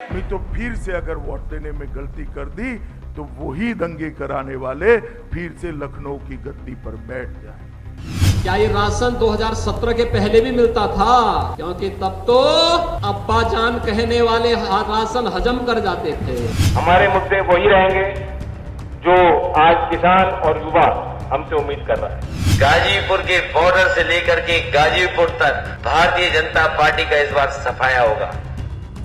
नहीं तो फिर से अगर वोट देने में गलती कर दी तो वही दंगे कराने वाले फिर से लखनऊ की गद्दी पर बैठ जाए। क्या ये राशन 2017 के पहले भी मिलता था? क्योंकि तब तो अब्बा जान कहने वाले राशन हजम कर जाते थे। हमारे मुद्दे वही रहेंगे जो आज किसान और युवा हमसे उम्मीद कर रहा है। गाजीपुर के बॉर्डर से लेकर के गाजीपुर तक भारतीय जनता पार्टी का इस बार सफाया होगा।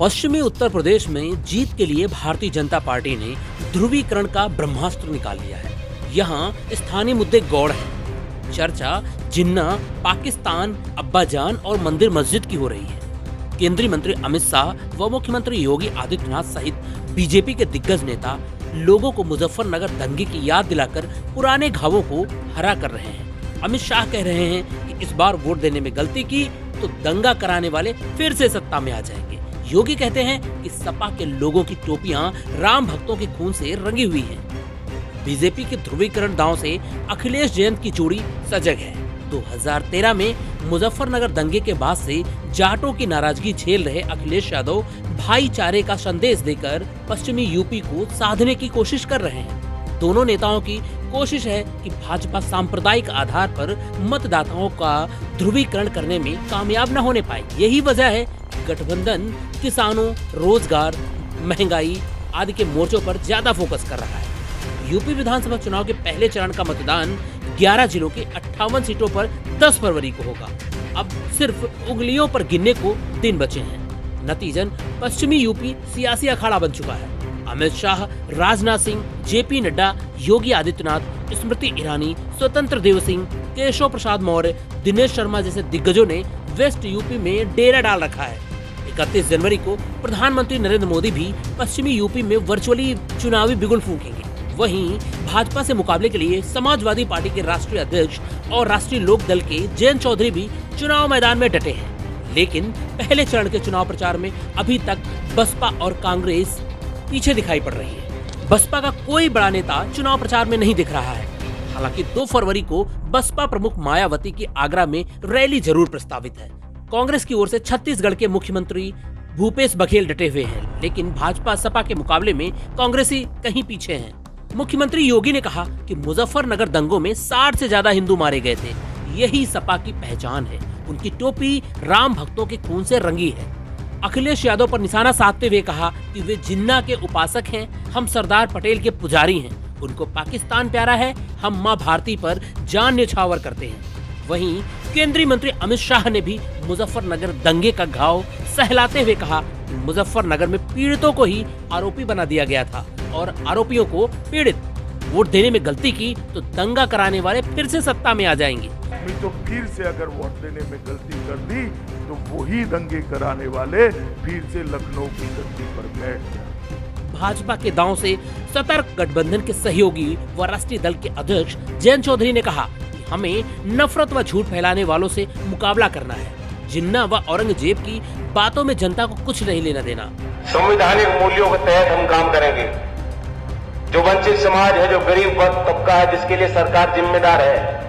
पश्चिमी उत्तर प्रदेश में जीत के लिए भारतीय जनता पार्टी ने ध्रुवीकरण का ब्रह्मास्त्र निकाल लिया है। यहाँ स्थानीय मुद्दे गौड़ हैं। चर्चा जिन्ना, पाकिस्तान, अब्बाजान और मंदिर मस्जिद की हो रही है। केंद्रीय मंत्री अमित शाह व मुख्यमंत्री योगी आदित्यनाथ सहित बीजेपी के दिग्गज नेता लोगों को मुजफ्फरनगर दंगे की याद दिलाकर पुराने घावों को हरा कर रहे हैं। अमित शाह कह रहे हैं कि इस बार वोट देने में गलती की तो दंगा कराने वाले फिर से सत्ता में आ जाएंगे। योगी कहते हैं कि सपा के लोगों की टोपियां राम भक्तों के खून से रंगी हुई हैं। बीजेपी के ध्रुवीकरण दांव से अखिलेश जयंत की जोड़ी सजग है। 2013 में मुजफ्फरनगर दंगे के बाद से जाटों की नाराजगी झेल रहे अखिलेश यादव भाईचारे का संदेश देकर पश्चिमी यूपी को साधने की कोशिश कर रहे हैं। दोनों नेताओं की कोशिश है कि भाजपा सांप्रदायिक आधार पर मतदाताओं का ध्रुवीकरण करने में कामयाब न होने पाए। यही वजह है कि गठबंधन किसानों, रोजगार, महंगाई आदि के मोर्चों पर ज्यादा फोकस कर रहा है। यूपी विधानसभा चुनाव के पहले चरण का मतदान 11 जिलों के 58 सीटों पर 10 फरवरी को होगा। अब सिर्फ उंगलियों पर गिनने को दिन बचे हैं। नतीजन पश्चिमी यूपी सियासी अखाड़ा बन चुका है। अमित शाह, राजनाथ सिंह, जेपी नड्डा, योगी आदित्यनाथ, स्मृति ईरानी, स्वतंत्र देव सिंह, केशव प्रसाद मौर्य, दिनेश शर्मा जैसे दिग्गजों ने वेस्ट यूपी में डेरा डाल रखा है। 31 जनवरी को प्रधानमंत्री नरेंद्र मोदी भी पश्चिमी यूपी में वर्चुअली चुनावी बिगुल फूकेंगे। वहीं भाजपा से मुकाबले के लिए समाजवादी पार्टी के राष्ट्रीय अध्यक्ष और राष्ट्रीय लोक दल के जयंत चौधरी भी चुनाव मैदान में डटे हैं। लेकिन पहले चरण के चुनाव प्रचार में अभी तक बसपा और कांग्रेस पीछे दिखाई पड़ रही है। बसपा का कोई बड़ा नेता चुनाव प्रचार में नहीं दिख रहा है। हालांकि 2 फरवरी को बसपा प्रमुख मायावती की आगरा में रैली जरूर प्रस्तावित है। कांग्रेस की ओर से छत्तीसगढ़ के मुख्यमंत्री भूपेश बघेल डटे हुए हैं, लेकिन भाजपा सपा के मुकाबले में कांग्रेसी कहीं पीछे हैं। मुख्यमंत्री योगी ने कहा कि मुजफ्फरनगर दंगों में 60 से ज्यादा हिंदू मारे गए थे। यही सपा की पहचान है। उनकी टोपी राम भक्तों के खून से रंगी है। अखिलेश यादव पर निशाना साधते हुए कहा कि वे जिन्ना के उपासक हैं, हम सरदार पटेल के पुजारी हैं। उनको पाकिस्तान प्यारा है, हम मां भारती पर जान न्यौछावर करते हैं। वहीं केंद्रीय मंत्री अमित शाह ने भी मुजफ्फरनगर दंगे का घाव सहलाते हुए कहा कि मुजफ्फरनगर में पीड़ितों को ही आरोपी बना दिया गया था और आरोपियों को पीड़ित। वोट देने में गलती की तो दंगा कराने वाले फिर से सत्ता में आ जाएंगे। नहीं तो फिर से अगर वोट देने में गलती कर दी तो वही दंगे कराने वाले फिर से लखनऊ की गद्दी पर बैठ जाए। भाजपा के दांव से सतर्क गठबंधन के सहयोगी व राष्ट्रीय दल के अध्यक्ष जयंत चौधरी ने कहा कि हमें नफरत व झूठ फैलाने वालों से मुकाबला करना है। जिन्ना व औरंगजेब की बातों में जनता को कुछ नहीं लेना देना। संवैधानिक मूल्यों के तहत हम काम करेंगे। जो वंचित समाज है, जो गरीब वर्ग तबका है, जिसके लिए सरकार जिम्मेदार है,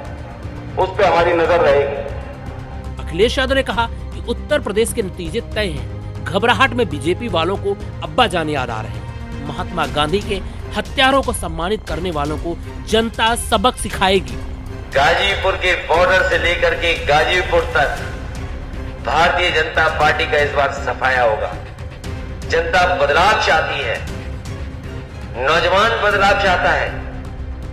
उस पर हमारी नजर रहेगी। अखिलेश यादव ने कहा कि उत्तर प्रदेश के नतीजे तय हैं। घबराहट में बीजेपी वालों को अब्बा जान याद आ रहे हैं। महात्मा गांधी के हत्यारों को सम्मानित करने वालों को जनता सबक सिखाएगी। गाजीपुर के बॉर्डर से लेकर के गाजीपुर तक भारतीय जनता पार्टी का इस बार सफाया होगा। जनता बदलाव चाहती है, नौजवान बदलाव चाहता है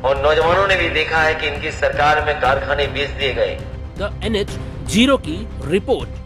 और नौजवानों ने भी देखा है कि इनकी सरकार में कारखाने बेच दिए गए। द NH0 की रिपोर्ट।